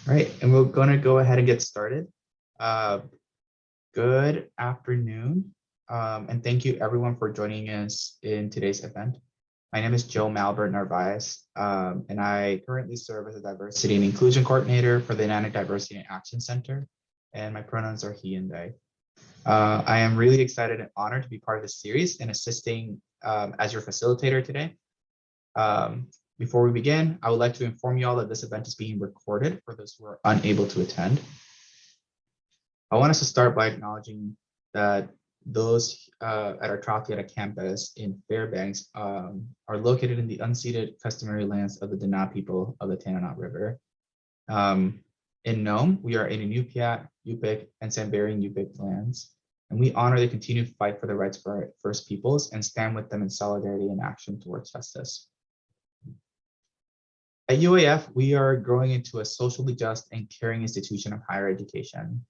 Right, and we're going to go ahead and get started. Uh, Good afternoon, and thank you everyone for joining us in today's event. My name is Joe Malbert Narvaez, and I currently serve as a Diversity and Inclusion Coordinator for the United Diversity and Action Center, and my pronouns are he and they. I am really excited and honored to be part of this series and assisting as your facilitator today. Before we begin, I would like to inform you all that this event is being recorded for those who are unable to attend. I want us to start by acknowledging that those at our Trafiata campus in Fairbanks are located in the unceded customary lands of the Dana people of the Tanana River. In Nome, we are in Inupiat, Yupik, and Sambarian Yupik lands, and we honor the continued fight for the rights of our First Peoples and stand with them in solidarity and action towards justice. At UAF, we are growing into a socially just and caring institution of higher education.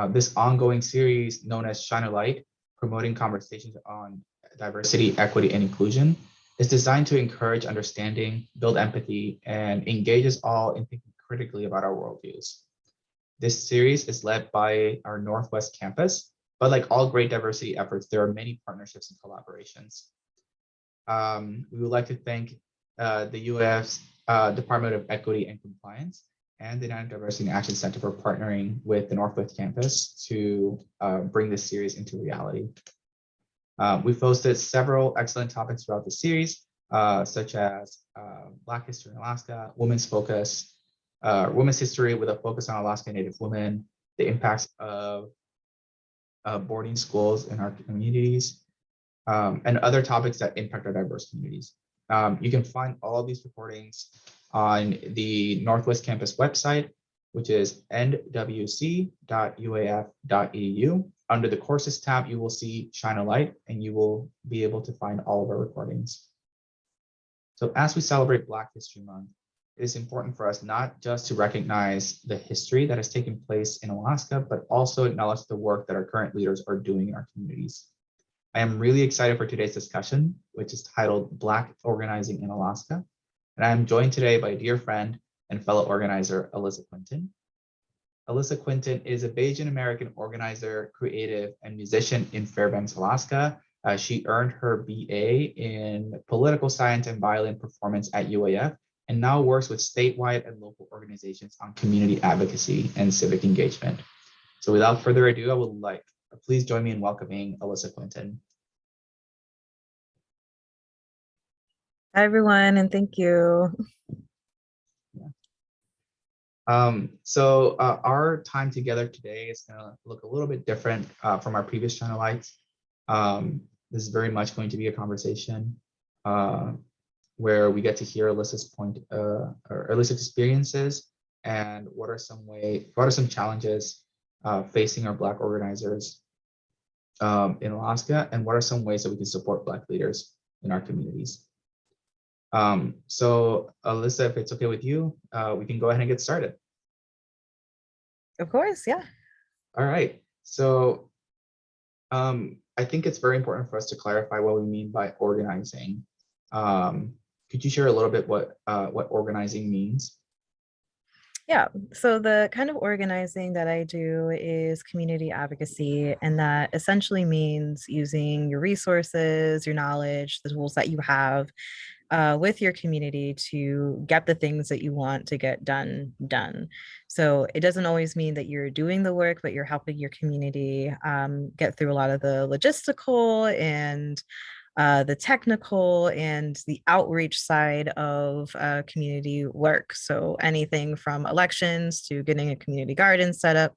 This ongoing series, known as Shine a Light, promoting conversations on diversity, equity, and inclusion, is designed to encourage understanding, build empathy, and engage us all in thinking critically about our worldviews. This series is led by our Northwest campus, but like all great diversity efforts, there are many partnerships and collaborations. We would like to thank the UAF's Department of Equity and Compliance and the United Diversity and Action Center for partnering with the Northwest campus to bring this series into reality. We've hosted several excellent topics throughout the series, such as Black History in Alaska, Women's History with a focus on Alaska Native women, the impacts of boarding schools in our communities, and other topics that impact our diverse communities. You can find all of these recordings on the Northwest Campus website, which is nwc.uaf.edu. Under the courses tab, you will see Shine a Light, and you will be able to find all of our recordings. So as we celebrate Black History Month, it is important for us not just to recognize the history that has taken place in Alaska, but also acknowledge the work that our current leaders are doing in our communities. I am really excited for today's discussion, which is titled Black Organizing in Alaska. And I am joined today by a dear friend and fellow organizer, Alyssa Quinton. Alyssa Quinton is a Bajan American organizer, creative, and musician in Fairbanks, Alaska. She earned her BA in political science and violin performance at UAF, and now works with statewide and local organizations on community advocacy and civic engagement. So without further ado, I would like, please join me in welcoming Alyssa Quinton. Hi, everyone, and thank you. Our time together today is going to look a little bit different from our previous Shine a Lights. This is very much going to be a conversation where we get to hear Alyssa's or Alyssa's experiences and what are some challenges facing our Black organizers in Alaska, and what are some ways that we can support Black leaders in our communities. So Alyssa, if it's okay with you, we can go ahead and get started. Of course, yeah. All right. So I think it's very important for us to clarify what we mean by organizing. Could you share a little bit what organizing means? Yeah, so the kind of organizing that I do is community advocacy, and that essentially means using your resources, your knowledge, the tools that you have with your community to get the things that you want to get done. So it doesn't always mean that you're doing the work, but you're helping your community get through a lot of the logistical and the technical and the outreach side of community work. So anything from elections to getting a community garden set up.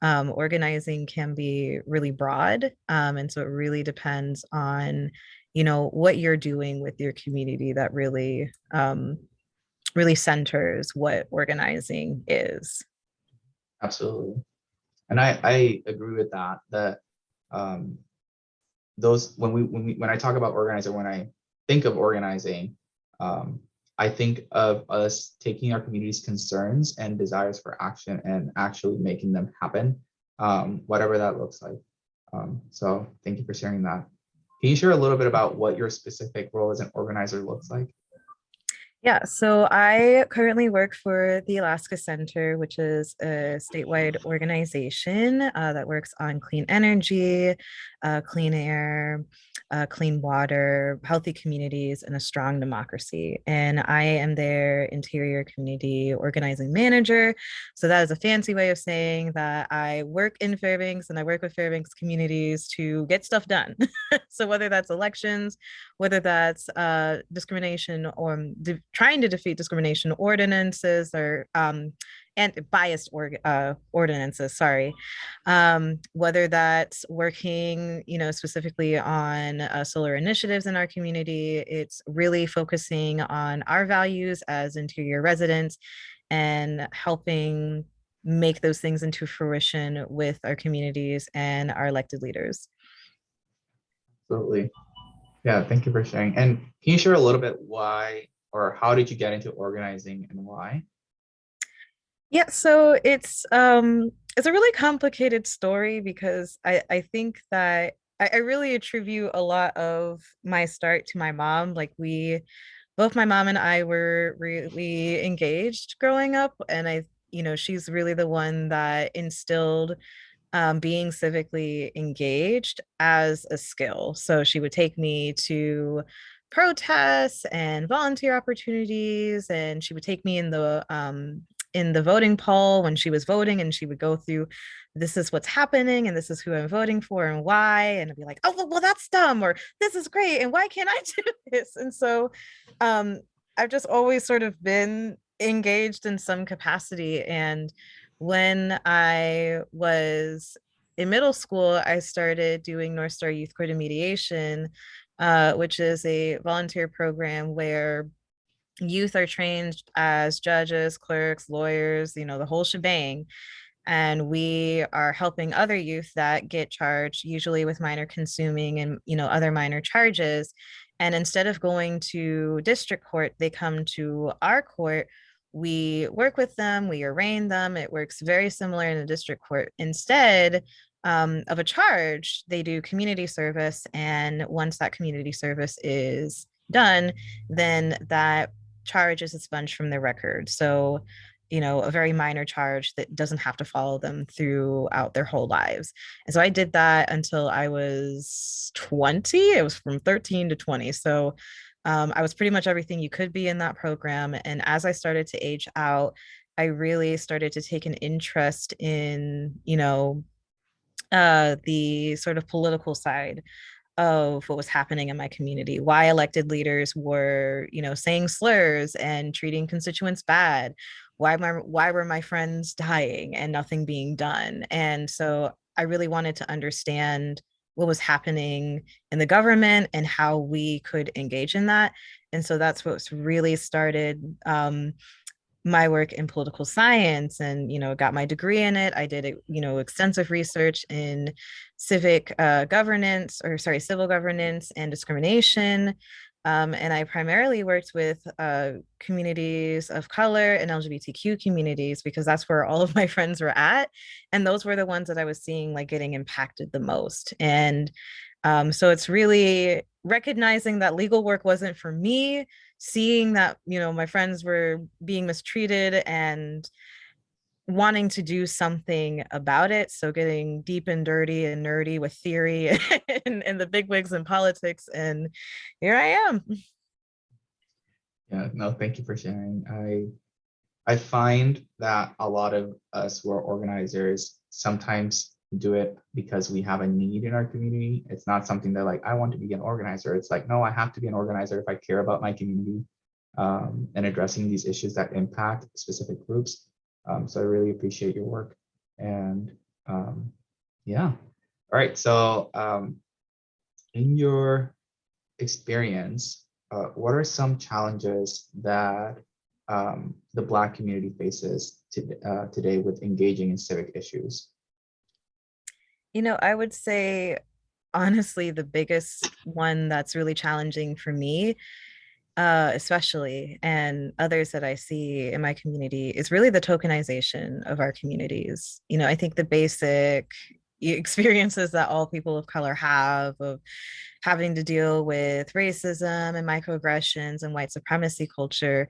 Organizing can be really broad. And so it really depends on, what you're doing with your community that really, really centers what organizing is. Absolutely. And I agree with that, those when I talk about organizer, when I think of organizing, I think of us taking our community's concerns and desires for action and actually making them happen, whatever that looks like. So thank you for sharing that. Can you share a little bit about what your specific role as an organizer looks like? Yeah, so I currently work for the Alaska Center, which is a statewide organization that works on clean energy, clean air, clean water, healthy communities, and a strong democracy. And I am their interior community organizing manager. So that is a fancy way of saying that I work in Fairbanks and I work with Fairbanks communities to get stuff done. So whether that's elections, whether that's discrimination or trying to defeat discrimination ordinances or and biased ordinances, sorry, whether that's working, specifically on solar initiatives in our community. It's really focusing on our values as interior residents and helping make those things into fruition with our communities and our elected leaders. Absolutely. Yeah, thank you for sharing. And can you share a little bit why or how did you get into organizing and why? Yeah, so it's a really complicated story because I think that I really attribute a lot of my start to my mom. Like we both my mom and I were really engaged growing up, and she's really the one that instilled being civically engaged as a skill. So she would take me to protests and volunteer opportunities, and she would take me in the voting poll when she was voting, and she would go through, this is what's happening and this is who I'm voting for and why, and I'd be like, oh well that's dumb, or this is great and why can't I do this. And so um I've just always sort of been engaged in some capacity. And when I was in middle school, I started doing North Star Youth Court of Mediation, which is a volunteer program where youth are trained as judges, clerks, lawyers, the whole shebang. And we are helping other youth that get charged, usually with minor consuming and, other minor charges. And instead of going to district court, they come to our court. We work with them, we arraign them. It works very similar in the district court. Instead of a charge, they do community service. And once that community service is done, then that charge is expunged from their record. So, a very minor charge that doesn't have to follow them throughout their whole lives. And so I did that until I was 20. It was from 13 to 20. So I was pretty much everything you could be in that program. And as I started to age out, I really started to take an interest in, the sort of political side of what was happening in my community, why elected leaders were, saying slurs and treating constituents bad, why were my friends dying and nothing being done. And so I really wanted to understand what was happening in the government and how we could engage in that. And so that's what's really started my work in political science, and got my degree in it. I did extensive research in civil governance and discrimination. And I primarily worked with communities of color and LGBTQ communities because that's where all of my friends were at, and those were the ones that I was seeing like getting impacted the most. And so it's really recognizing that legal work wasn't for me, seeing that, my friends were being mistreated and wanting to do something about it. So getting deep and dirty and nerdy with theory and the big wigs in politics. And here I am. Yeah, no, thank you for sharing. I find that a lot of us who are organizers sometimes do it because we have a need in our community. It's not something that like, I want to be an organizer. It's like, no, I have to be an organizer if I care about my community and addressing these issues that impact specific groups. So I really appreciate your work. And yeah, all right. So in your experience, what are some challenges that the Black community faces today with engaging in civic issues? I would say, honestly, the biggest one that's really challenging for me, especially, and others that I see in my community, is really the tokenization of our communities. I think the basic experiences that all people of color have, of having to deal with racism and microaggressions and white supremacy culture.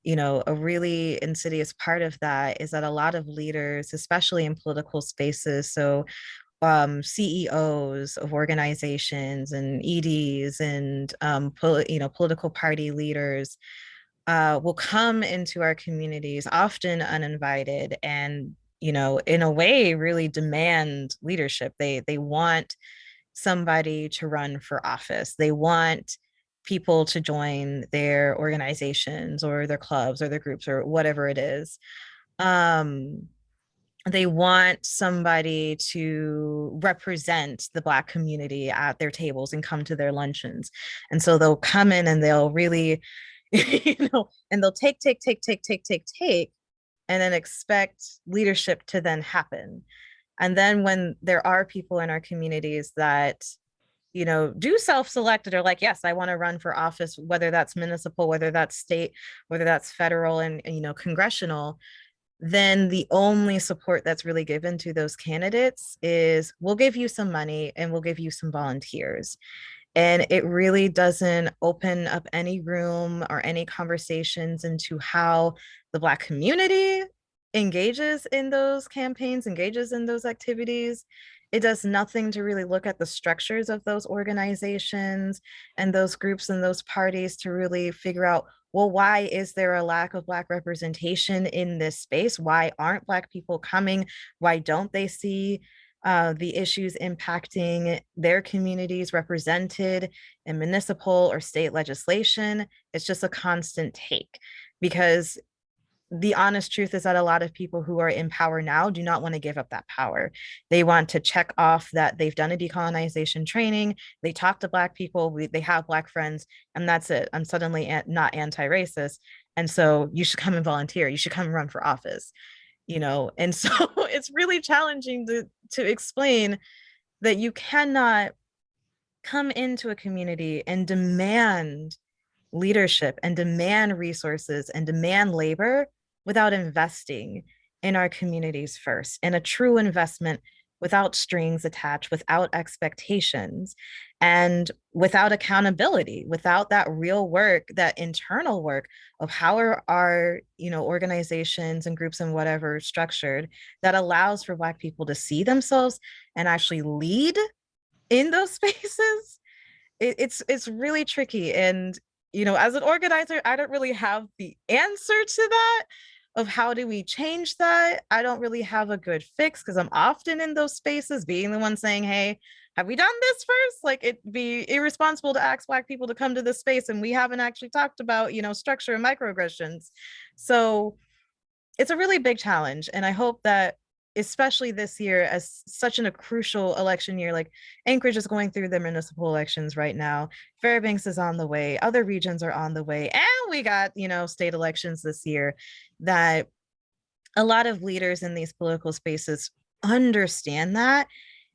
A really insidious part of that is that a lot of leaders, especially in political spaces, so CEOs of organizations and EDs and political party leaders will come into our communities often uninvited and in a way really demand leadership. They want somebody to run for office. They want people to join their organizations or their clubs or their groups or whatever it is. They want somebody to represent the Black community at their tables and come to their luncheons. And so they'll come in and they'll really, and they'll take, and then expect leadership to then happen. And then when there are people in our communities that do self-select or like, yes, I want to run for office, whether that's municipal, whether that's state, whether that's federal and congressional, then the only support that's really given to those candidates is we'll give you some money and we'll give you some volunteers. And it really doesn't open up any room or any conversations into how the Black community engages in those campaigns, engages in those activities. It does nothing to really look at the structures of those organizations and those groups and those parties to really figure out, well, why is there a lack of Black representation in this space? Why aren't Black people coming? Why don't they see the issues impacting their communities represented in municipal or state legislation? It's just a constant take, because the honest truth is that a lot of people who are in power now do not want to give up that power. They want to check off that they've done a decolonization training, they talk to Black people, they have Black friends, and that's it. I'm suddenly not anti-racist. And so you should come and volunteer. You should come and run for office. And so it's really challenging to explain that you cannot come into a community and demand leadership and demand resources and demand labor without investing in our communities first, and a true investment without strings attached, without expectations, and without accountability, without that real work, that internal work of how are our organizations and groups and whatever structured that allows for Black people to see themselves and actually lead in those spaces. It's really tricky. And as an organizer, I don't really have the answer to that, of how do we change that. I don't really have a good fix, because I'm often in those spaces being the one saying, hey, have we done this first? Like, it'd be irresponsible to ask Black people to come to this space and we haven't actually talked about structure and microaggressions. So it's a really big challenge. And I hope that, especially this year, as such a crucial election year, like Anchorage is going through the municipal elections right now, Fairbanks is on the way, other regions are on the way, and we got state elections this year, that a lot of leaders in these political spaces understand that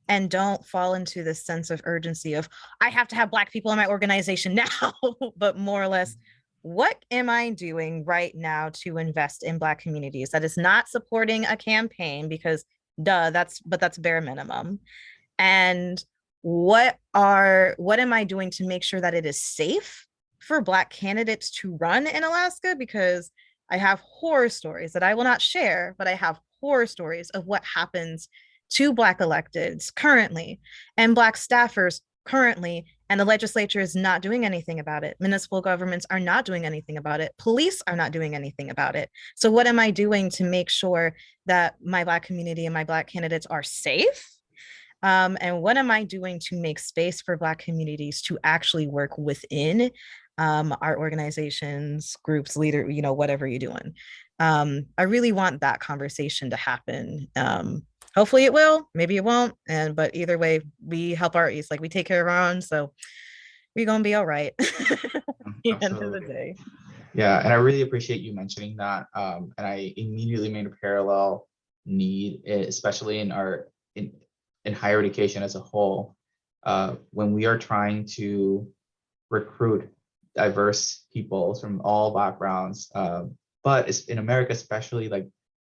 and don't fall into this sense of urgency of, I have to have Black people in my organization now, but more or less, what am I doing right now to invest in Black communities that is not supporting a campaign, because that's bare minimum. And what am I doing to make sure that it is safe for Black candidates to run in Alaska? Because I have horror stories that I will not share, but I have horror stories of what happens to Black electeds currently and Black staffers currently, and the legislature is not doing anything about it. Municipal governments are not doing anything about it. Police are not doing anything about it. So what am I doing to make sure that my Black community and my Black candidates are safe? And what am I doing to make space for Black communities to actually work within our organizations, groups, leader, whatever you're doing? I really want that conversation to happen. Hopefully it will, maybe it won't. But either way, we help our East, like we take care of our own. So we're gonna be all right at the end of the day. Yeah, and I really appreciate you mentioning that. And I immediately made a parallel need, especially in higher education as a whole, when we are trying to recruit diverse people from all backgrounds, but in America especially, like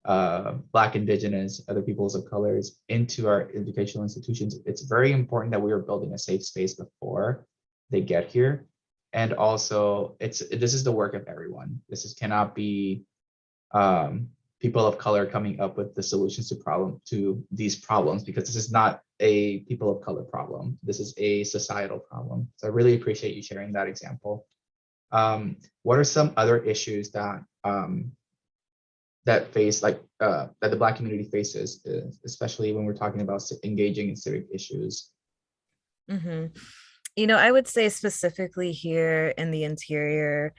Black, Indigenous, other peoples of colors into our educational institutions, it's very important that we are building a safe space before they get here. And also, this is the work of everyone. Cannot be um, people of color coming up with the solutions to these problems, because this is not a people of color problem. This is a societal problem. So I really appreciate you sharing that example. What are some other issues that face that the Black community faces, especially when we're talking about engaging in civic issues? hmm You know, I would say specifically here in the interior,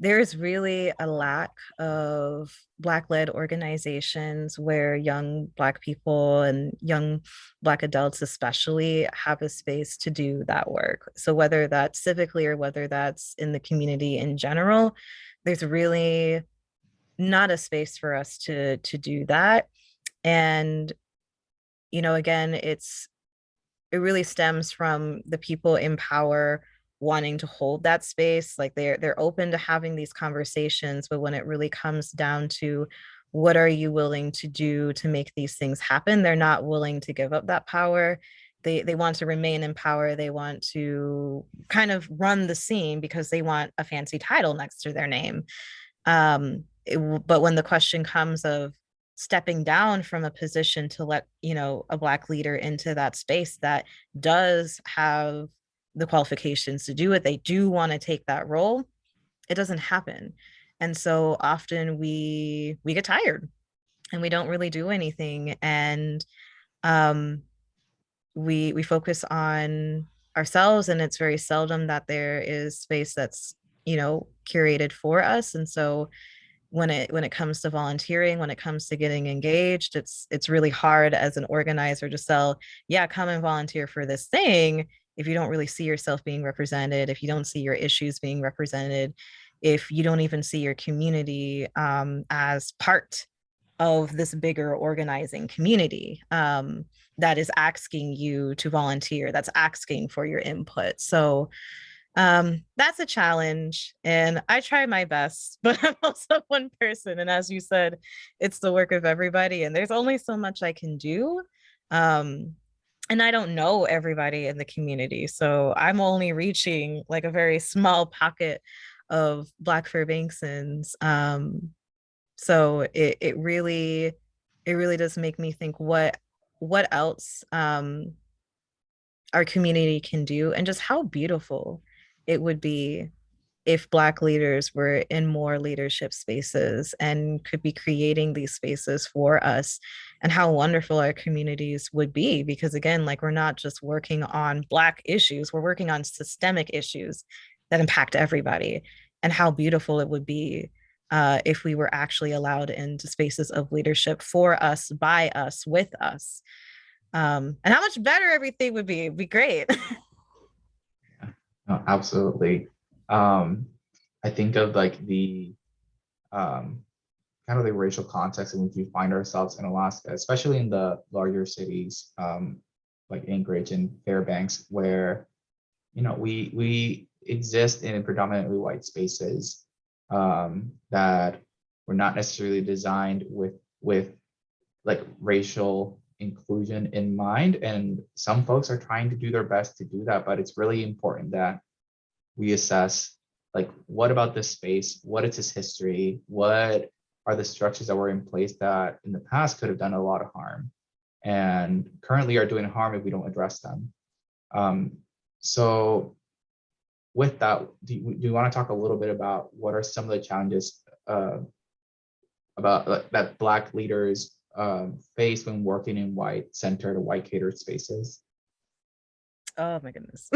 there's really a lack of Black-led organizations where young Black people and young Black adults, especially, have a space to do that work. So, whether that's civically or whether that's in the community in general, there's really not a space for us to do that. And, you know, again, it really stems from the people in power wanting to hold that space. Like they're open to having these conversations, but when it really comes down to what are you willing to do to make these things happen, they're not willing to give up that power. They want to remain in power. They want to kind of run the scene because they want a fancy title next to their name. But when the question comes of stepping down from a position to let, you know, a Black leader into that space that does have the qualifications to do it, they do want to take that role, it doesn't happen. And so often we get tired and we don't really do anything. And um we focus on ourselves, and it's very seldom that there is space that's, you know, curated for us. And so when it comes to volunteering, when it comes to getting engaged, it's really hard as an organizer to sell, yeah, come and volunteer for this thing, if you don't really see yourself being represented, if you don't see your issues being represented, if you don't even see your community as part of this bigger organizing community that is asking you to volunteer, that's asking for your input. So that's a challenge, and I try my best, but I'm also one person. And as you said, it's the work of everybody, and there's only so much I can do. Um, and I don't know everybody in the community. So I'm only reaching like a very small pocket of Black Fairbanksans. So it really does make me think what else our community can do, and just how beautiful it would be if Black leaders were in more leadership spaces and could be creating these spaces for us, and how wonderful our communities would be. Because again, like, we're not just working on Black issues, we're working on systemic issues that impact everybody, and how beautiful it would be if we were actually allowed into spaces of leadership for us, by us, with us. And how much better everything would be. It'd be great. No, absolutely. I think of like the um, kind of the racial context in which we find ourselves in Alaska, especially in the larger cities, like Anchorage and Fairbanks, where we exist in predominantly white spaces that were not necessarily designed with like racial inclusion in mind. And some folks are trying to do their best to do that, but it's really important that we assess, like, what about this space, what is its history, what are the structures that were in place that in the past could have done a lot of harm and currently are doing harm if we don't address them. So with that, do you want to talk a little bit about what are some of the challenges about that Black leaders face when working in white centered or white catered spaces? Oh my goodness.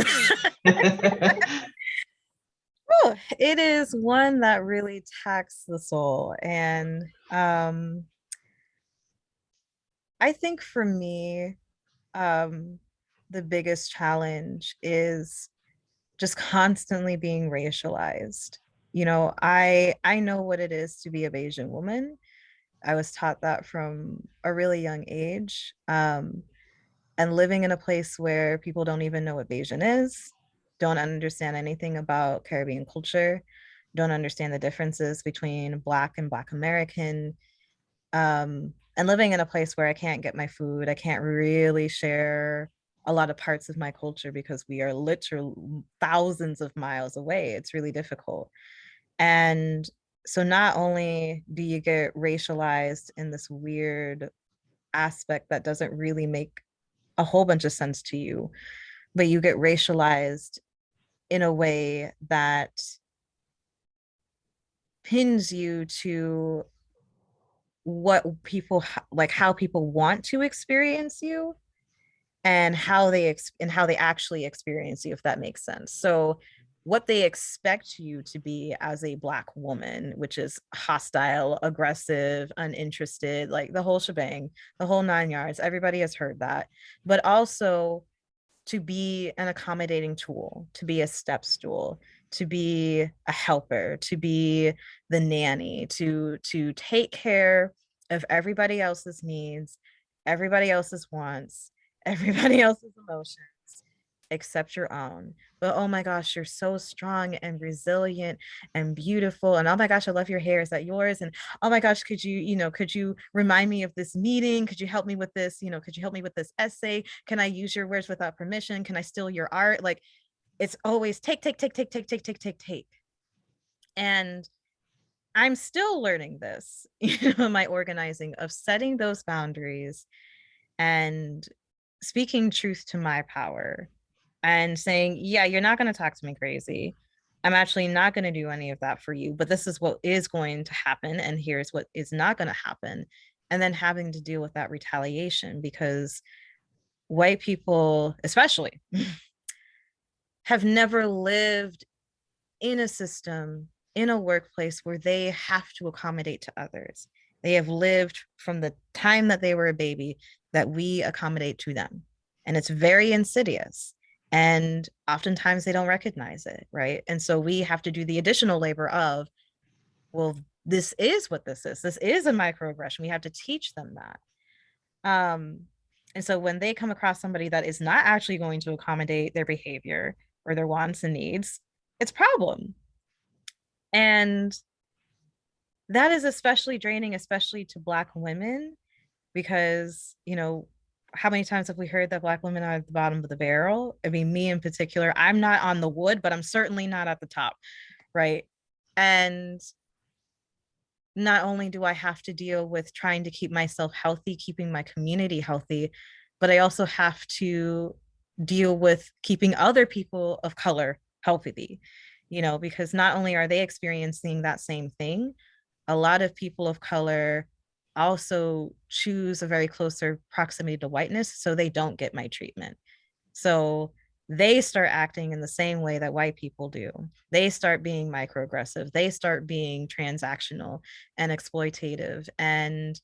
Oh, it is one that really taxes the soul. And I think for me, um, the biggest challenge is just constantly being racialized. You know, I know what it is to be a Bayesian woman. I was taught that from a really young age. And living in a place where people don't even know what Bayesian is, don't understand anything about Caribbean culture, don't understand the differences between Black and Black American, And living in a place where I can't get my food, I can't really share a lot of parts of my culture because we are literally thousands of miles away. It's really difficult. And so not only do you get racialized in this weird aspect that doesn't really make a whole bunch of sense to you, but you get racialized in a way that pins you to what people like how people want to experience you and how they actually experience you, if that makes sense. So what they expect you to be as a Black woman, which is hostile, aggressive, uninterested, like the whole shebang, the whole 9 yards, everybody has heard that. But also to be an accommodating tool, to be a step stool, to be a helper, to be the nanny, to take care of everybody else's needs, everybody else's wants, everybody else's emotions except your own. But oh my gosh, you're so strong and resilient and beautiful. And oh my gosh, I love your hair. Is that yours? And oh my gosh, could you remind me of this meeting? Could you help me with this? Could you help me with this essay? Can I use your words without permission? Can I steal your art? Like it's always take, take, take, take, take, take, take, take, take. And I'm still learning this, my organizing of setting those boundaries and speaking truth to my power and saying, yeah, you're not going to talk to me crazy. I'm actually not going to do any of that for you, but this is what is going to happen. And here's what is not going to happen. And then having to deal with that retaliation because white people, especially, have never lived in a system, in a workplace where they have to accommodate to others. They have lived from the time that they were a baby that we accommodate to them. And it's very insidious. And oftentimes they don't recognize it, right? And so we have to do the additional labor of, well, this is what this is. This is a microaggression. We have to teach them that. And so when they come across somebody that is not actually going to accommodate their behavior or their wants and needs, it's a problem. And that is especially draining, especially to Black women, because, how many times have we heard that Black women are at the bottom of the barrel? I mean, me in particular, I'm not on the wood, but I'm certainly not at the top, right? And not only do I have to deal with trying to keep myself healthy, keeping my community healthy, but I also have to deal with keeping other people of color healthy, because not only are they experiencing that same thing, a lot of people of color also choose a very closer proximity to whiteness, so they don't get my treatment. So they start acting in the same way that white people do. They start being microaggressive. They start being transactional and exploitative. And,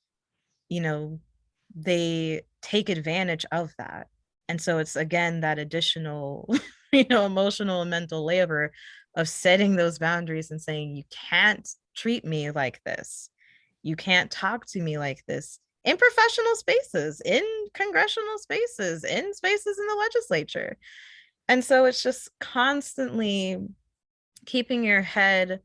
they take advantage of that. And so it's again that additional, emotional and mental labor of setting those boundaries and saying, you can't treat me like this. You can't talk to me like this in professional spaces, in congressional spaces, in spaces in the legislature. And so it's just constantly keeping your head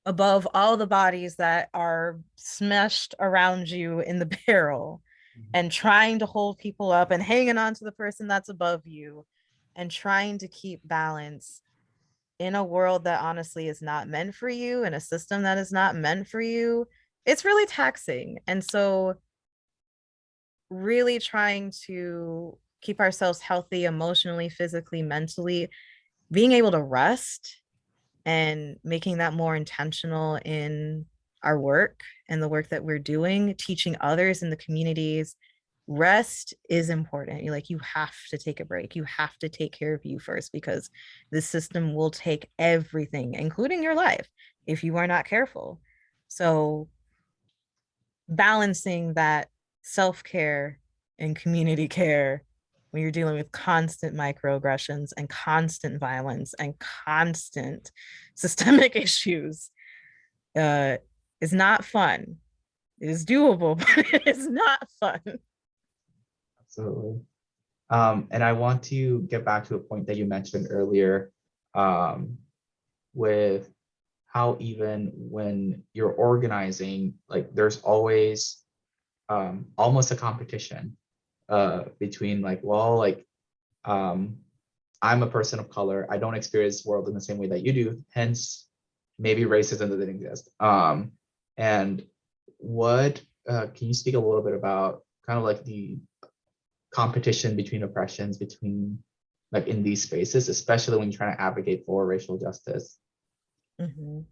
above all the bodies that are smashed around you in the barrel and trying to hold people up and hanging on to the person that's above you and trying to keep balance in a world that honestly is not meant for you, in a system that is not meant for you. It's really taxing. And so really trying to keep ourselves healthy emotionally, physically, mentally, being able to rest and making that more intentional in our work and the work that we're doing, teaching others in the communities. Rest is important. You have to take a break. You have to take care of you first because the system will take everything, including your life, if you are not careful. So balancing that self-care and community care when you're dealing with constant microaggressions and constant violence and constant systemic issues is not fun. It is doable, but it is not fun. Absolutely. And I want to get back to a point that you mentioned earlier, with how even when you're organizing, like there's always almost a competition between like, well, like I'm a person of color. I don't experience the world in the same way that you do. Hence, maybe racism doesn't exist. And what can you speak a little bit about kind of like the competition between oppressions between like in these spaces, especially when you're trying to advocate for racial justice? Mhm.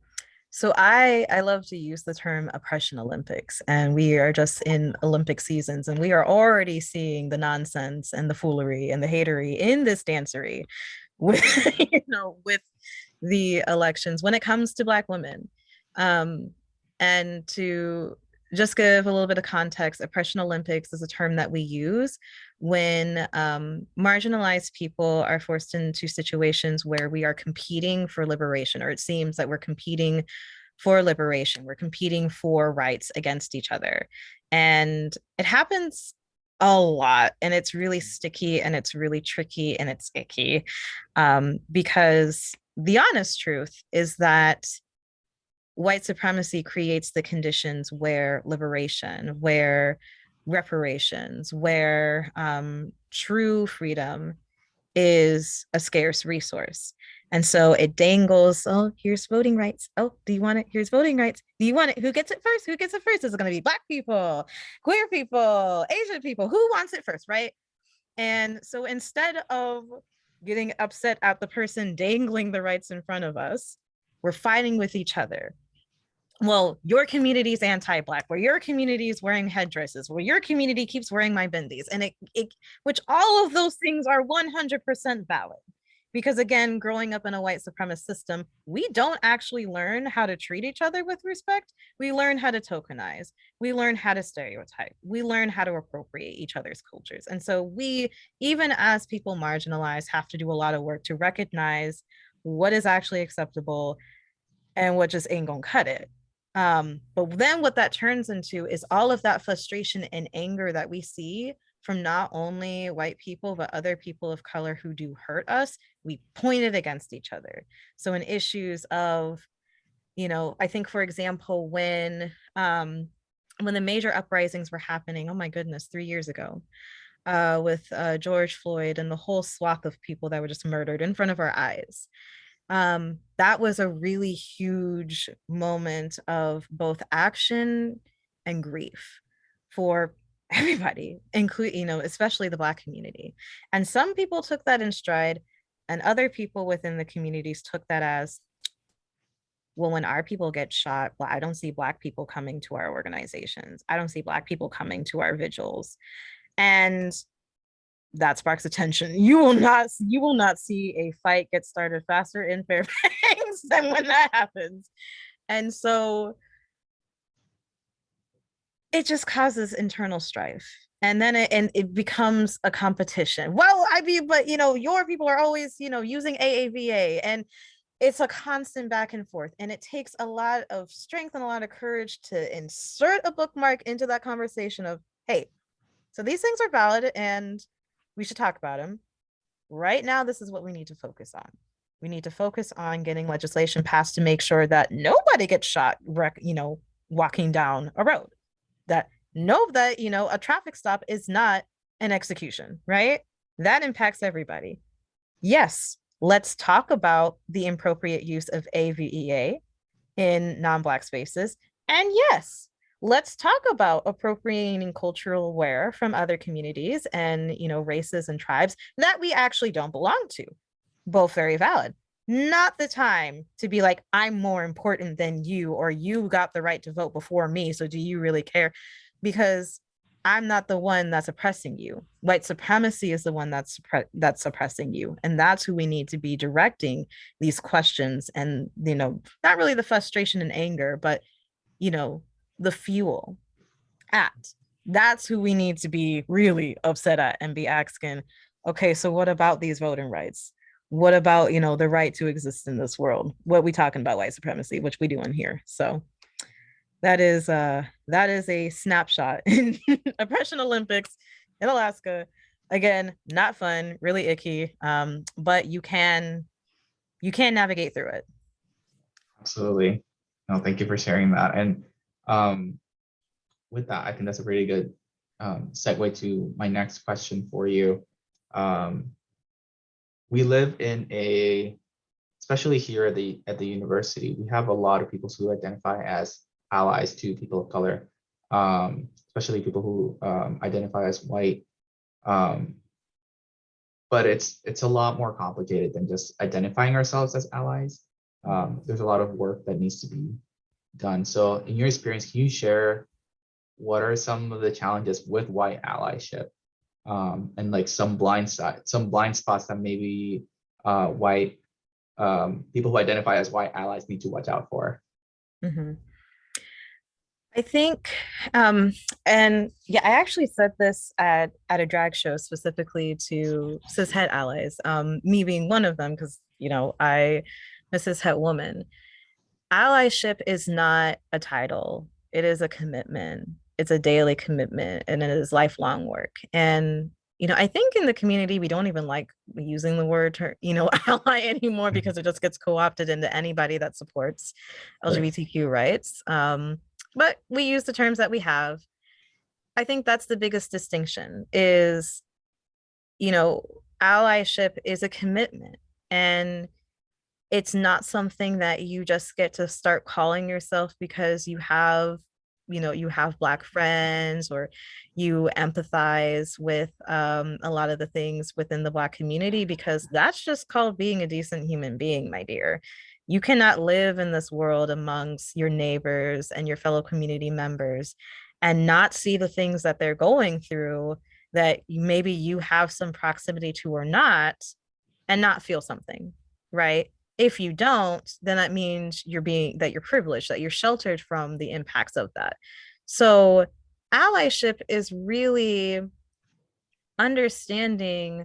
So I love to use the term oppression Olympics, and we are just in Olympic seasons, and we are already seeing the nonsense and the foolery and the hatery in this dancery with with the elections when it comes to Black women. Um, and to just give a little bit of context, oppression Olympics is a term that we use when marginalized people are forced into situations where we are competing for liberation, or it seems that we're competing for liberation. We're competing for rights against each other. And it happens a lot, and it's really sticky and it's really tricky and it's icky, because the honest truth is that white supremacy creates the conditions where liberation, where reparations, where true freedom is a scarce resource. And so it dangles, oh, here's voting rights. Oh, do you want it? Here's voting rights. Do you want it? Who gets it first? Who gets it first? Is it going to be Black people, queer people, Asian people? Who wants it first, right? And so instead of getting upset at the person dangling the rights in front of us, we're fighting with each other. Well, your community is anti-Black, where your community is wearing headdresses, where your community keeps wearing my bindis, and which all of those things are 100% valid. Because again, growing up in a white supremacist system, we don't actually learn how to treat each other with respect. We learn how to tokenize. We learn how to stereotype. We learn how to appropriate each other's cultures. And so we, even as people marginalized, have to do a lot of work to recognize what is actually acceptable and what just ain't gonna cut it. But then what that turns into is all of that frustration and anger that we see from not only white people, but other people of color who do hurt us. We point it against each other. So in issues of, I think, for example, when the major uprisings were happening, oh my goodness, 3 years ago, with George Floyd and the whole swath of people that were just murdered in front of our eyes. That was a really huge moment of both action and grief for everybody, including, especially the Black community. And some people took that in stride, and other people within the communities took that as, well, when our people get shot, I don't see Black people coming to our organizations. I don't see Black people coming to our vigils. And that sparks attention. You will not see a fight get started faster in Fairbanks than when that happens. And so it just causes internal strife. And then it becomes a competition. Well, I mean, but your people are always, using AAVA, and it's a constant back and forth. And it takes a lot of strength and a lot of courage to insert a bookmark into that conversation of, hey, so these things are valid and we should talk about them. Right now, this is what we need to focus on. We need to focus on getting legislation passed to make sure that nobody gets shot, walking down a road. That a traffic stop is not an execution, right? That impacts everybody. Yes, let's talk about the appropriate use of AVEA in non-Black spaces. And yes, let's talk about appropriating cultural wear from other communities and races and tribes that we actually don't belong to. Both very valid. Not the time to be like, I'm more important than you, or you got the right to vote before me, so do you really care? Because I'm not the one that's oppressing you. White supremacy is the one that's oppressing you, and that's who we need to be directing these questions. And not really the frustration and anger, but the fuel at. That's who we need to be really upset at and be asking, okay, so what about these voting rights? What about the right to exist in this world? What we talking about white supremacy, which we do in here. So that is a snapshot in Oppression Olympics in Alaska. Again, not fun, really icky, but you can navigate through it. Absolutely. No, thank you for sharing that. And with that, I think that's a really good segue to my next question for you. Um, we live in a, especially here at the university, we have a lot of people who identify as allies to people of color, especially people who identify as white. Um, but it's a lot more complicated than just identifying ourselves as allies. There's a lot of work that needs to be done. So in your experience, can you share what are some of the challenges with white allyship, and like some some blind spots that maybe white people who identify as white allies need to watch out for? Mhm. I think, and yeah, I actually said this at a drag show specifically to cishet allies, me being one of them, because I'm a cishet woman. Allyship is not a title; it is a commitment. It's a daily commitment, and it is lifelong work. And I think in the community we don't even like using the word, ally anymore Mhm. because it just gets co-opted into anybody that supports Right. LGBTQ rights. But we use the terms that we have. I think that's the biggest distinction is, you know, allyship is a commitment, and it's not something that you just get to start calling yourself because you have Black friends, or you empathize with a lot of the things within the Black community, because that's just called being a decent human being, my dear. You cannot live in this world amongst your neighbors and your fellow community members and not see the things that they're going through, that maybe you have some proximity to or not, and not feel something, right? If you don't, then that means you're privileged, that you're sheltered from the impacts of that. So allyship is really understanding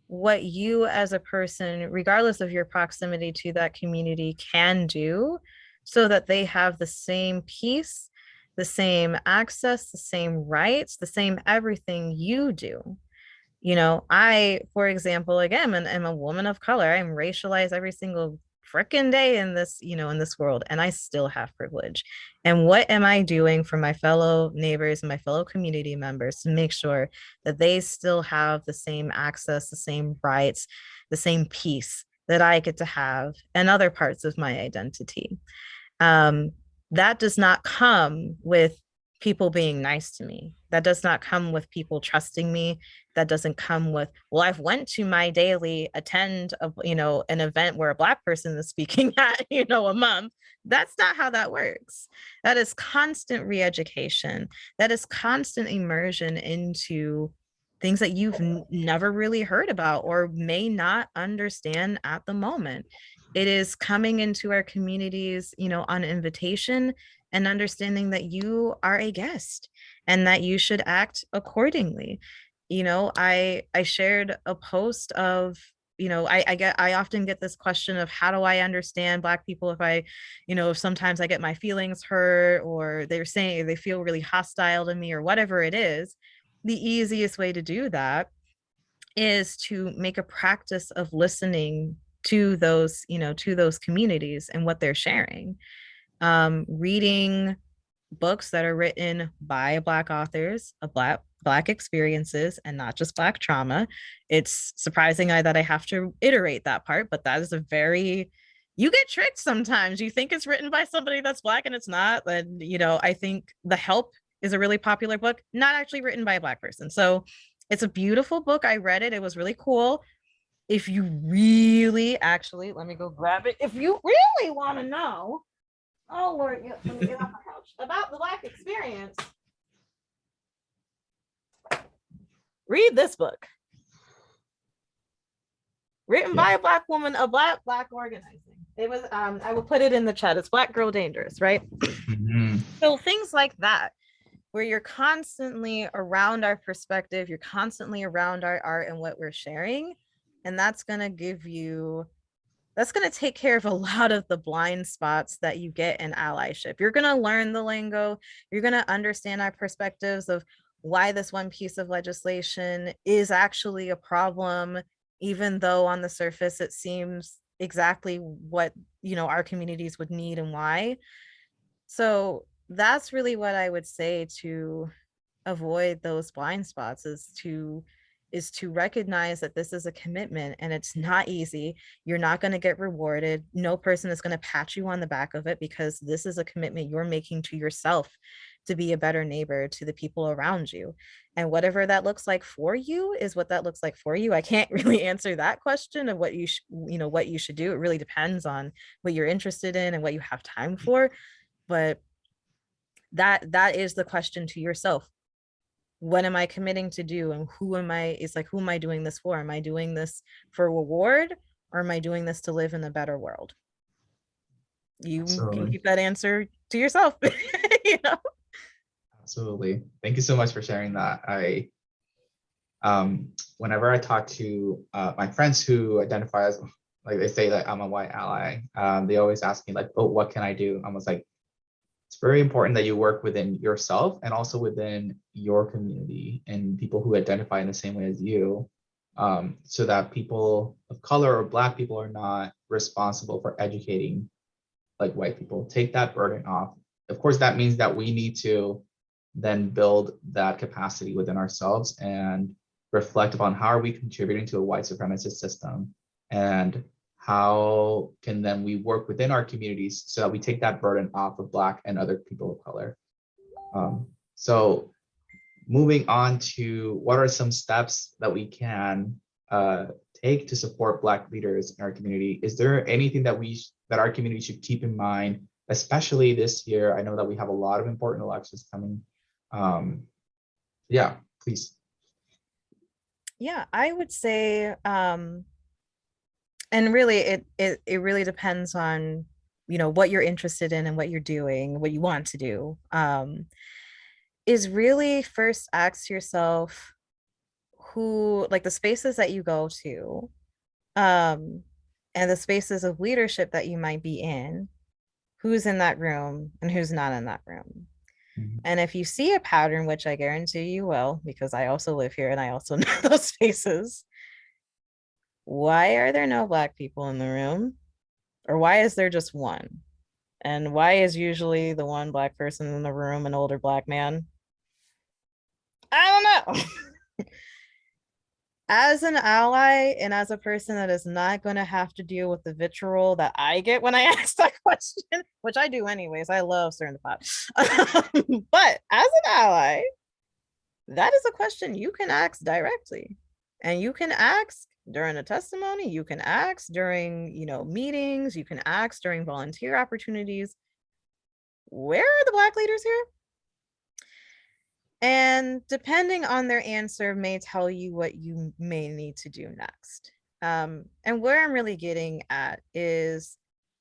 what you as a person, regardless of your proximity to that community, can do so that they have the same peace, the same access, the same rights, the same everything you do. I, for example, again, am a woman of color. I'm racialized every single freaking day in this world, and I still have privilege. And what am I doing for my fellow neighbors and my fellow community members to make sure that they still have the same access, the same rights, the same peace that I get to have, and other parts of my identity? um, that does not come with people being nice to me. That does not come with people trusting me. That doesn't come with, well, I've went to my daily attend of an event where a Black person is speaking at a month. That's not how that works. That is constant re-education. That is constant immersion into things that you've never really heard about or may not understand at the moment. It is coming into our communities, on invitation, and understanding that you are a guest and that you should act accordingly. I shared a post of, I often get this question of, how do I understand Black people if if sometimes I get my feelings hurt, or they're saying they feel really hostile to me, or whatever it is. The easiest way to do that is to make a practice of listening to those communities and what they're sharing. Reading books that are written by Black authors of Black experiences and not just Black trauma. It's surprising that I have to iterate that part, but that is a very, you get tricked sometimes. You think it's written by somebody that's Black and it's not. And I think The Help is a really popular book, not actually written by a Black person. So it's a beautiful book. I read it. It was really cool. If you really, actually, let me go grab it. If you really want to know, oh Lord, let me get off my couch, about the Black experience, read this book, written Yeah. by a Black woman, a Black organizing. It was, I will put it in the chat. It's Black Girl Dangerous, right? Mhm. So things like that, where you're constantly around our perspective, you're constantly around our art and what we're sharing, and that's going to take care of a lot of the blind spots that you get in allyship. You're going to learn the lingo. You're going to understand our perspectives of why this one piece of legislation is actually a problem, even though on the surface it seems exactly what our communities would need and why. So that's really what I would say to avoid those blind spots, is to recognize that this is a commitment and it's not easy. You're not going to get rewarded. No person is going to pat you on the back of it, because this is a commitment you're making to yourself to be a better neighbor to the people around you. And whatever that looks like for you is what that looks like for you. I can't really answer that question of what what you should do. It really depends on what you're interested in and what you have time for. But that is the question to yourself. What am I committing to do, and who am I doing this for? Am I doing this for reward, or am I doing this to live in a better world? You can Absolutely. keep that answer to yourself. you know Absolutely. Thank you so much for sharing that. Whenever I talk to my friends who identify as, like, they say that I'm a white ally, they always ask me like, oh, what can I do? I was like, it's very important that you work within yourself and also within your community and people who identify in the same way as you, so that people of color or Black people are not responsible for educating like white people. Take that burden off. Of course, that means that we need to then build that capacity within ourselves and reflect upon how are we contributing to a white supremacist system, and how can then we work within our communities so that we take that burden off of Black and other people of color. So moving on to what are some steps that we can uh, take to support Black leaders in our community? Is there anything that that our community should keep in mind, especially this year? I know that we have a lot of important elections coming. Um, yeah, please. yeah, I would say, and really it really depends on what you're interested in and what you're doing, what you want to do. Is really first ask yourself, who, like, the spaces that you go to, um and the spaces of leadership that you might be in, who's in that room and who's not in that room. Mhm. And if you see a pattern, which I guarantee you will, because I also live here and I also know those spaces, why are there no Black people in the room? Or why is there just one? And why is usually the one Black person in the room an older Black man? I don't know. As an ally and as a person that is not going to have to deal with the vitriol that I get when I ask that question, which I do anyways, I love stirring the pot. But as an ally, that is a question you can ask directly. And you can ask during a testimony, you can ask during, meetings, you can ask during volunteer opportunities. Where are the Black leaders here? And depending on their answer may tell you what you may need to do next. And where I'm really getting at is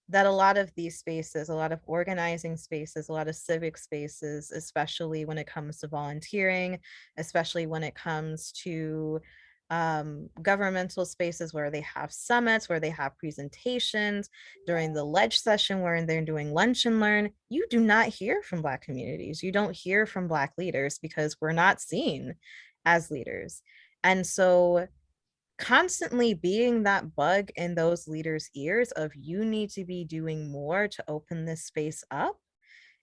that a lot of these spaces, a lot of organizing spaces, a lot of civic spaces, especially when it comes to volunteering, especially when it comes to governmental spaces where they have summits, where they have presentations, during the ledge session where they're doing lunch and learn, you do not hear from Black communities. You don't hear from Black leaders because we're not seen as leaders. And so constantly being that bug in those leaders' ears of you need to be doing more to open this space up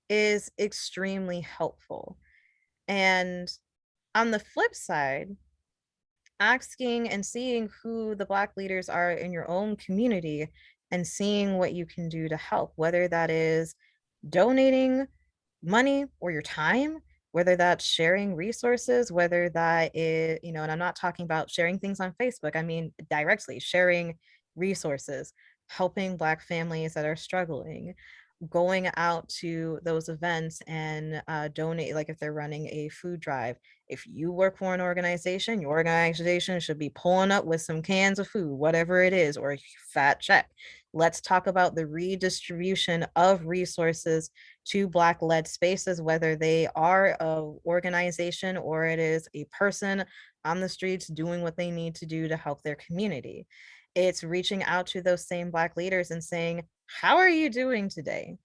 is extremely helpful. And on the flip side, asking and seeing who the Black leaders are in your own community and seeing what you can do to help, whether that is donating money or your time, whether that's sharing resources, whether that is, and I'm not talking about sharing things on Facebook, I mean directly sharing resources, helping Black families that are struggling, going out to those events and donate, like if they're running a food drive. If you work for an organization, your organization should be pulling up with some cans of food, whatever it is, or a fat check. Let's talk about the redistribution of resources to Black led spaces, whether they are a organization or it is a person on the streets doing what they need to do to help their community. It's reaching out to those same Black leaders and saying, how are you doing today?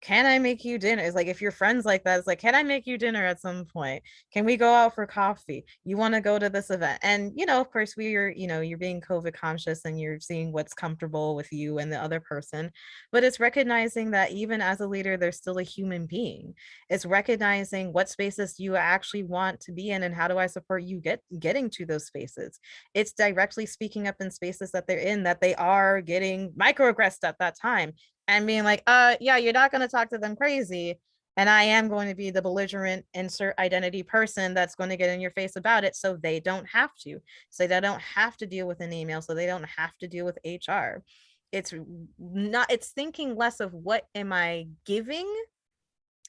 can I make you dinner? It's like, if you're friends like that, it's like, can I make you dinner at some point? Can we go out for coffee? You want to go to this event? And, of course, you're being COVID conscious and you're seeing what's comfortable with you and the other person. But it's recognizing that even as a leader, there's still a human being. It's recognizing what spaces you actually want to be in and how do I support you getting to those spaces. It's directly speaking up in spaces that they're in that they are getting microaggressed at that time and being like, yeah, you're not going to talk to them crazy. And I am going to be the belligerent insert identity person that's going to get in your face about it. So they don't have to. So they don't have to deal with an email. So they don't have to deal with HR. It's thinking less of what am I giving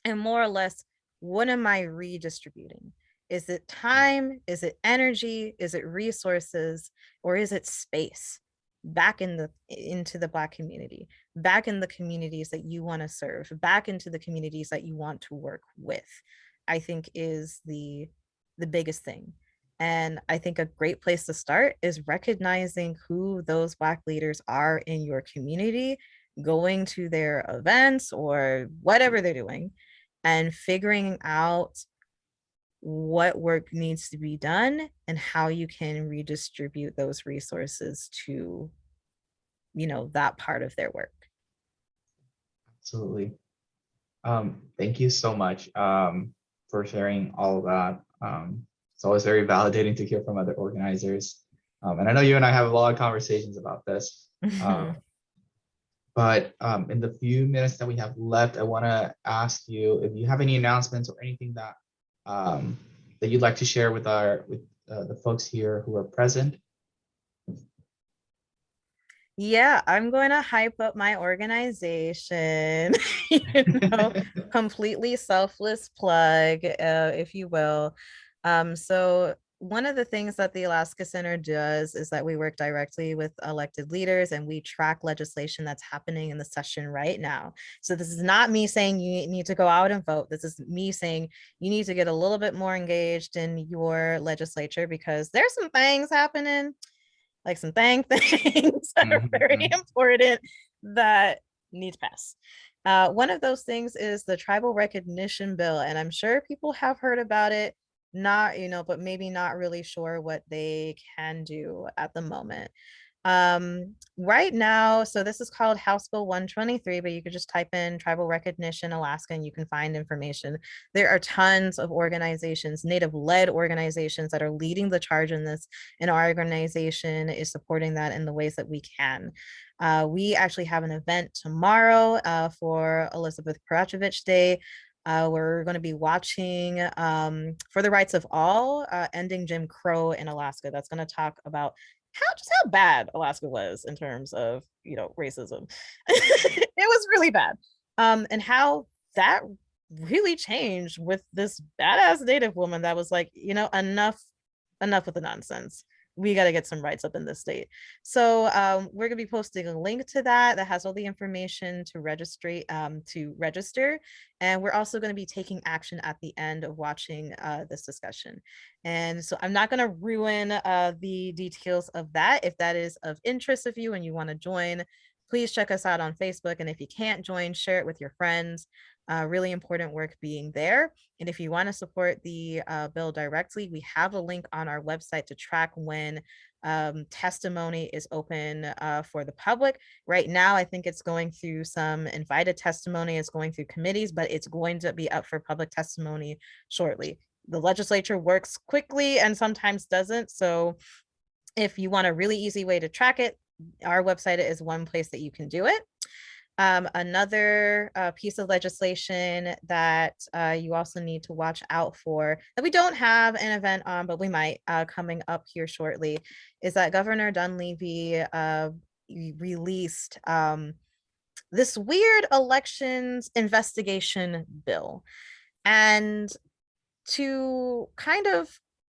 and more or less, what am I redistributing? Is it time? Is it energy? Is it resources? Or is it space back into the Black community, back in the communities that you want to serve, back into the communities that you want to work with? I think is the biggest thing. And I think a great place to start is recognizing who those Black leaders are in your community, going to their events or whatever they're doing, and figuring out what work needs to be done and how you can redistribute those resources to that part of their work. Absolutely. Thank you so much for sharing all of that. It's always very validating to hear from other organizers. And I know you and I have a lot of conversations about this. But in the few minutes that we have left, I want to ask you if you have any announcements or anything that that you'd like to share with the folks here who are present. Yeah, I'm going to hype up my organization, completely selfless plug, if you will. So one of the things that the Alaska Center does is that we work directly with elected leaders and we track legislation that's happening in the session right now. So this is not me saying you need to go out and vote. This is me saying you need to get a little bit more engaged in your legislature because there's some things happening, like some things that are very important that need to pass. One of those things is the tribal recognition bill, and I'm sure people have heard about it, not, but maybe not really sure what they can do at the moment. Right now, so this is called House Bill 123, but you could just type in tribal recognition Alaska and you can find information. There are tons of organizations, native-led organizations that are leading the charge in this, and our organization is supporting that in the ways that we can. We actually have an event tomorrow for Elizabeth Karachevich Day. We're going to be watching For the Rights of All, Ending Jim Crow in Alaska. That's going to talk about how bad Alaska was in terms of racism. It was really bad, and how that really changed with this badass Native woman that was like, enough with the nonsense. We got to get some rights up in this state. So we're going to be posting a link to that has all the information to register. And we're also going to be taking action at the end of watching this discussion. And so I'm not going to ruin the details of that. If that is of interest of you and you want to join, please check us out on Facebook. And if you can't join, share it with your friends. Really important work being there. And if you want to support the bill directly, we have a link on our website to track when testimony is open for the public. Right now, I think it's going through some invited testimony, it's going through committees, but it's going to be up for public testimony shortly. The legislature works quickly and sometimes doesn't. So if you want a really easy way to track it, our website is one place that you can do it. Another piece of legislation that you also need to watch out for that we don't have an event on, but we might coming up here shortly, is that Governor Dunleavy released this weird elections investigation bill. And to kind of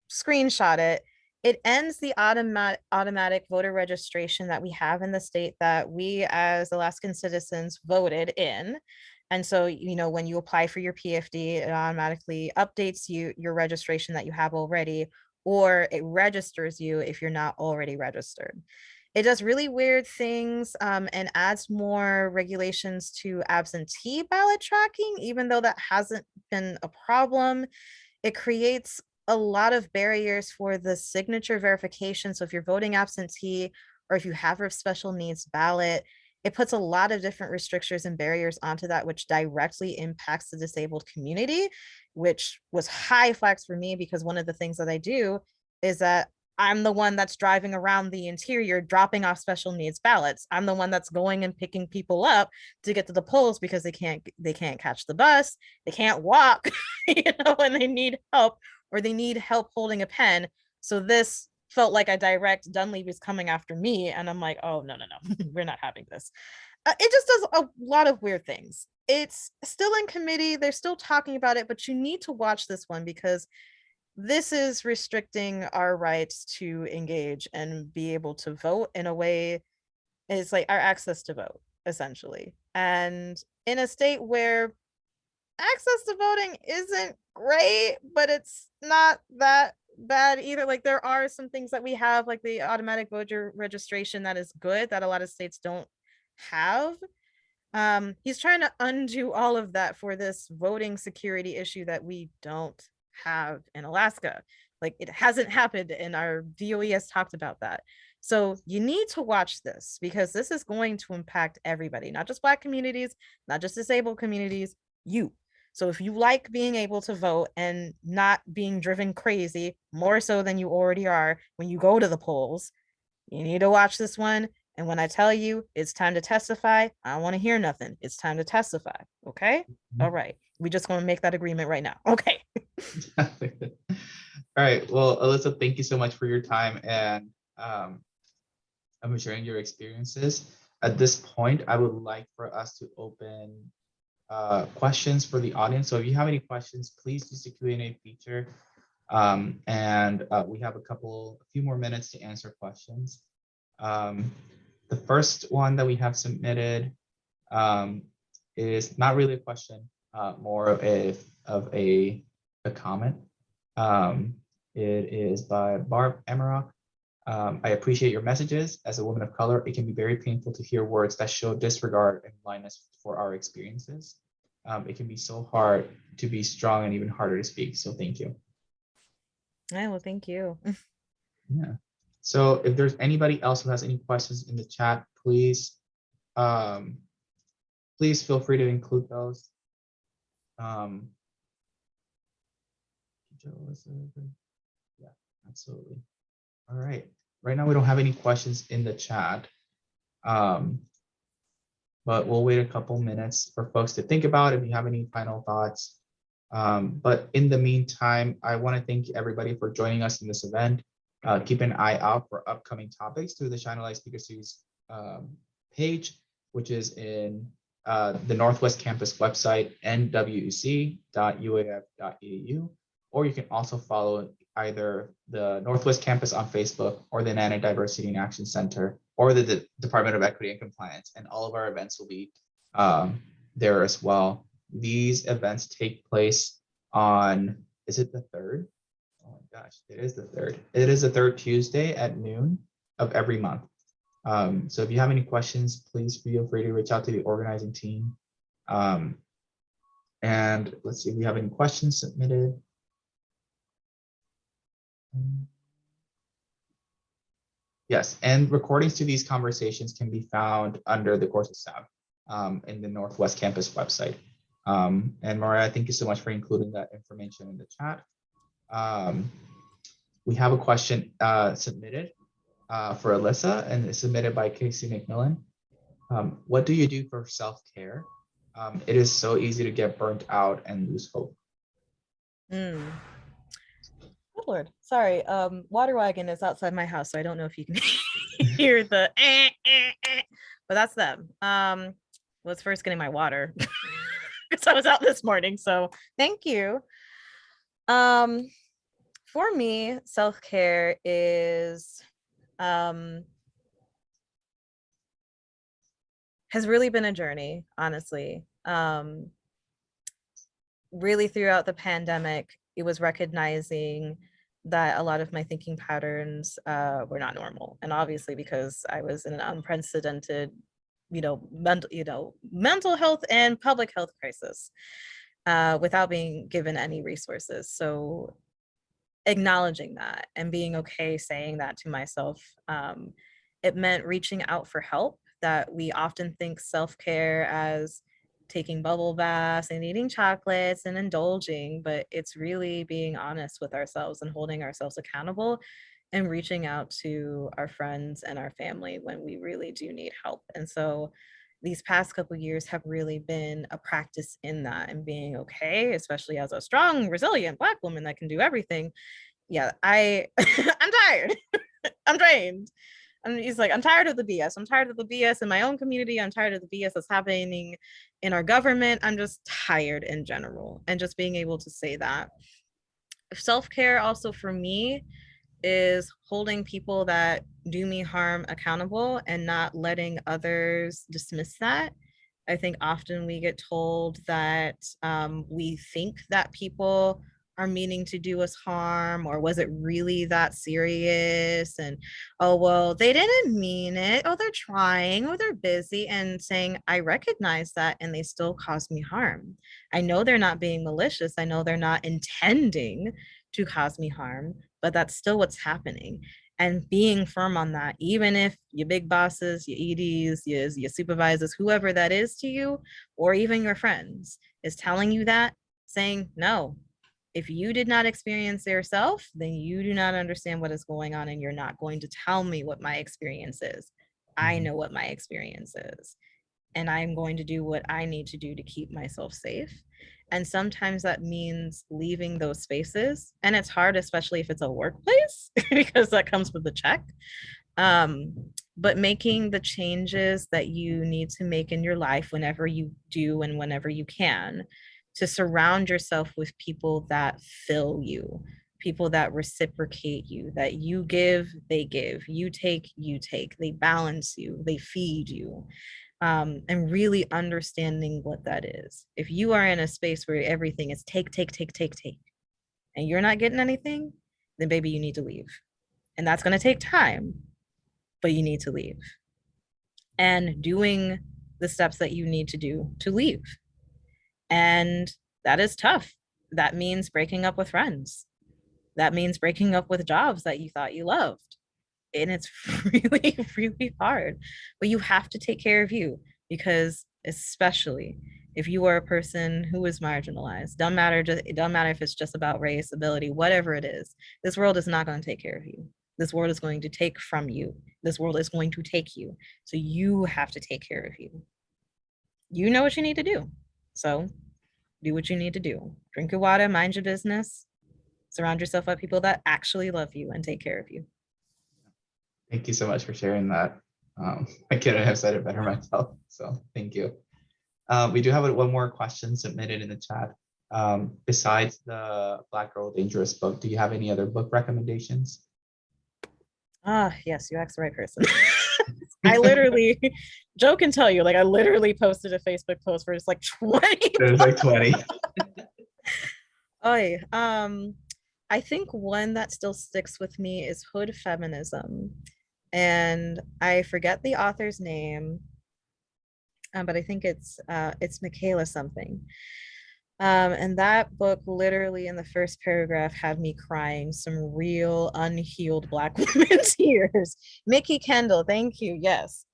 screenshot it, it ends the automatic voter registration that we have in the state that we as Alaskan citizens voted in. And so, when you apply for your PFD, it automatically updates your registration that you have already, or it registers you if you're not already registered. it does really weird things and adds more regulations to absentee ballot tracking, even though that hasn't been a problem. It creates a lot of barriers for the signature verification. So if you're voting absentee or if you have a special needs ballot, it puts a lot of different restrictions and barriers onto that, which directly impacts the disabled community, which was high flags for me because one of the things that I do is that I'm the one that's driving around the interior, dropping off special needs ballots. I'm the one that's going and picking people up to get to the polls because they can't catch the bus, they can't walk, and they need help or they need help holding a pen. So this felt like a direct Dunleavy's coming after me, and I'm like, oh no, we're not having this. It just does a lot of weird things. It's still in committee, they're still talking about it, but you need to watch this one because this is restricting our rights to engage and be able to vote in a way. It's like our access to vote, essentially. And in a state where access to voting isn't great, but it's not that bad either. Like there are some things that we have, like the automatic voter registration, that is good, that a lot of states don't have. He's trying to undo all of that for this voting security issue that we don't have in Alaska. Like it hasn't happened, and our DOE has talked about that. So you need to watch this because this is going to impact everybody, not just Black communities, not just disabled communities, you. So if you like being able to vote and not being driven crazy, more so than you already are when you go to the polls, you need to watch this one. And when I tell you it's time to testify, I don't want to hear nothing. It's time to testify. Okay. All right. We just going to make that agreement right now. Okay. All right. Well, Alyssa, thank you so much for your time and sharing your experiences. At this point, I would like for us to open questions for the audience. So if you have any questions, please use the Q&A feature. We have a few more minutes to answer questions. The first one that we have submitted is not really a question, more of a comment. It is by Barb Amarock. I appreciate your messages. As a woman of color, it can be very painful to hear words that show disregard and blindness for our experiences. It can be so hard to be strong and even harder to speak. So thank you. Yeah, well, thank you. Yeah. So if there's anybody else who has any questions in the chat, please feel free to include those. Yeah, absolutely. All right. Right now we don't have any questions in the chat, but we'll wait a couple minutes for folks to think about if you have any final thoughts. But in the meantime, I want to thank everybody for joining us in this event. Keep an eye out for upcoming topics through the Shine a Light Speaker Series page, which is in the Northwest Campus website, nwec.uaf.edu, or you can also follow either the Northwest Campus on Facebook or the NANA Diversity and Action Center or the Department of Equity and Compliance, and all of our events will be there as well. These events take place on, is it the 3rd? Oh my gosh, it is the 3rd. It is the 3rd Tuesday at noon of every month. So if you have any questions, please feel free to reach out to the organizing team. And let's see if we have any questions submitted. Yes, and recordings to these conversations can be found under the courses tab in the Northwest Campus website. And Mariah, thank you so much for including that information in the chat. We have a question submitted for Alyssa, and it's submitted by Casey McMillan. What do you do for self-care? It is so easy to get burnt out and lose hope. Good Lord. Sorry. Water wagon is outside my house, so I don't know if you can hear the but that's them. Was first getting my water because I was out this morning. So thank you. For me, self-care is has really been a journey, honestly. Really throughout the pandemic, it was recognizing that a lot of my thinking patterns were not normal. And obviously because I was in an unprecedented, mental health and public health crisis without being given any resources. So acknowledging that and being okay saying that to myself, it meant reaching out for help. That we often think self-care as taking bubble baths and eating chocolates and indulging, but it's really being honest with ourselves and holding ourselves accountable and reaching out to our friends and our family when we really do need help. And so these past couple years have really been a practice in that and being okay, especially as a strong, resilient Black woman that can do everything. Yeah, I'm tired. I'm drained. And he's like, I'm tired of the BS. I'm tired of the BS in my own community. I'm tired of the BS that's happening in our government. I'm just tired in general. And just being able to say that. Self-care also for me is holding people that do me harm accountable and not letting others dismiss that. I think often we get told that we think that people are meaning to do us harm, or was it really that serious? And oh, well, they didn't mean it. Oh, they're trying, or they're busy, and saying, I recognize that, and they still cause me harm. I know they're not being malicious. I know they're not intending to cause me harm, but that's still what's happening. And being firm on that, even if your big bosses, your EDs, your supervisors, whoever that is to you, or even your friends is telling you that, saying, no, if you did not experience yourself, then you do not understand what is going on, and you're not going to tell me what my experience is. I know what my experience is, and I'm going to do what I need to do to keep myself safe. And sometimes that means leaving those spaces. And it's hard, especially if it's a workplace, because that comes with a check. Um, but making the changes that you need to make in your life whenever you do and whenever you can, to surround yourself with people that fill you, people that reciprocate you, that you give, they give, you take, they balance you, they feed you, and really understanding what that is. If you are in a space where everything is take, and you're not getting anything, then baby, you need to leave. And that's going to take time, but you need to leave. And doing the steps that you need to do to leave. And that is tough. That means breaking up with friends. That means breaking up with jobs that you thought you loved. And it's really, really hard. But you have to take care of you, because especially if you are a person who is marginalized, it don't matter if it's just about race, ability, whatever it is, this world is not going to take care of you. This world is going to take from you. This world is going to take you. So you have to take care of you. You know what you need to do. So do what you need to do. Drink your water, mind your business, surround yourself by people that actually love you and take care of you. Thank you so much for sharing that. I couldn't have said it better myself, so thank you. We do have one more question submitted in the chat. Besides the Black Girl Dangerous book, do you have any other book recommendations? Yes, you asked the right person. I literally, Joe can tell you, like I literally posted a Facebook post where it's like 20. There's like 20. Oh, I think one that still sticks with me is Hood Feminism. And I forget the author's name, but I think it's Michaela something. And that book literally in the first paragraph had me crying some real unhealed Black women tears. Mickey Kendall, thank you. Yes.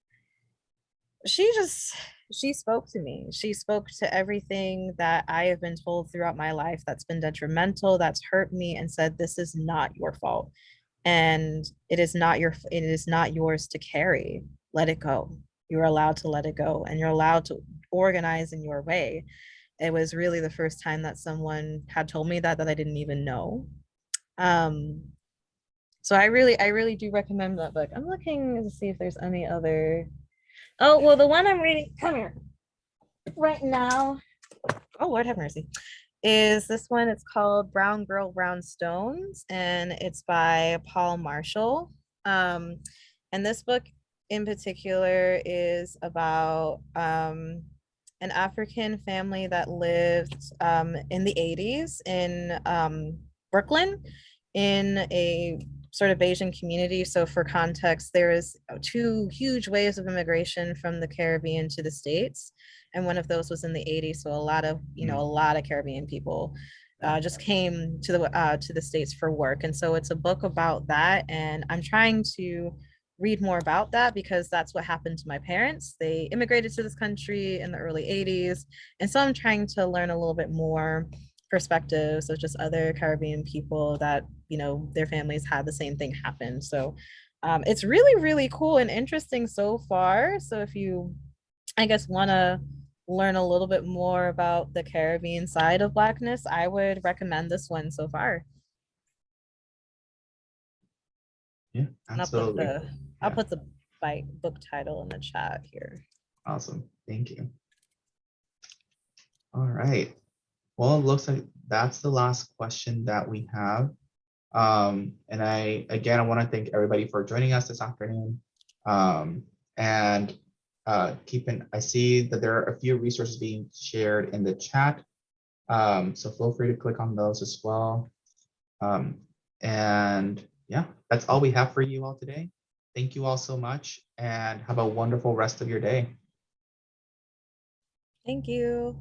She spoke to me. She spoke to everything that I have been told throughout my life that's been detrimental, that's hurt me, and said, this is not your fault. And it is not yours to carry. Let it go. You're allowed to let it go, and you're allowed to organize in your way. It was really the first time that someone had told me that I didn't even know. So I really do recommend that book. I'm looking to see if there's any other. Oh, well, the one I'm reading, come here, right now, oh, Lord have mercy, is this one. It's called Brown Girl, Brown Stones, and it's by Paul Marshall. And this book in particular is about an African family that lived in the 80s in Brooklyn. in a sort of Asian community. So for context, there is two huge waves of immigration from the Caribbean to the States. And one of those was in the 80s. So a lot of, a lot of Caribbean people just came to the States for work. And so it's a book about that. And I'm trying to read more about that because that's what happened to my parents. They immigrated to this country in the early 80s. And so I'm trying to learn a little bit more perspectives of just other Caribbean people that, their families had the same thing happen. So it's really, really cool and interesting so far. So if you, I guess, want to learn a little bit more about the Caribbean side of Blackness, I would recommend this one so far. Yeah, And absolutely. I'll Yeah, put the book title in the chat here. awesome. Thank you. All right. Well, it looks like that's the last question that we have. And I want to thank everybody for joining us this afternoon. And I see that there are a few resources being shared in the chat. So feel free to click on those as well. And yeah, that's all we have for you all today. Thank you all so much and have a wonderful rest of your day. Thank you.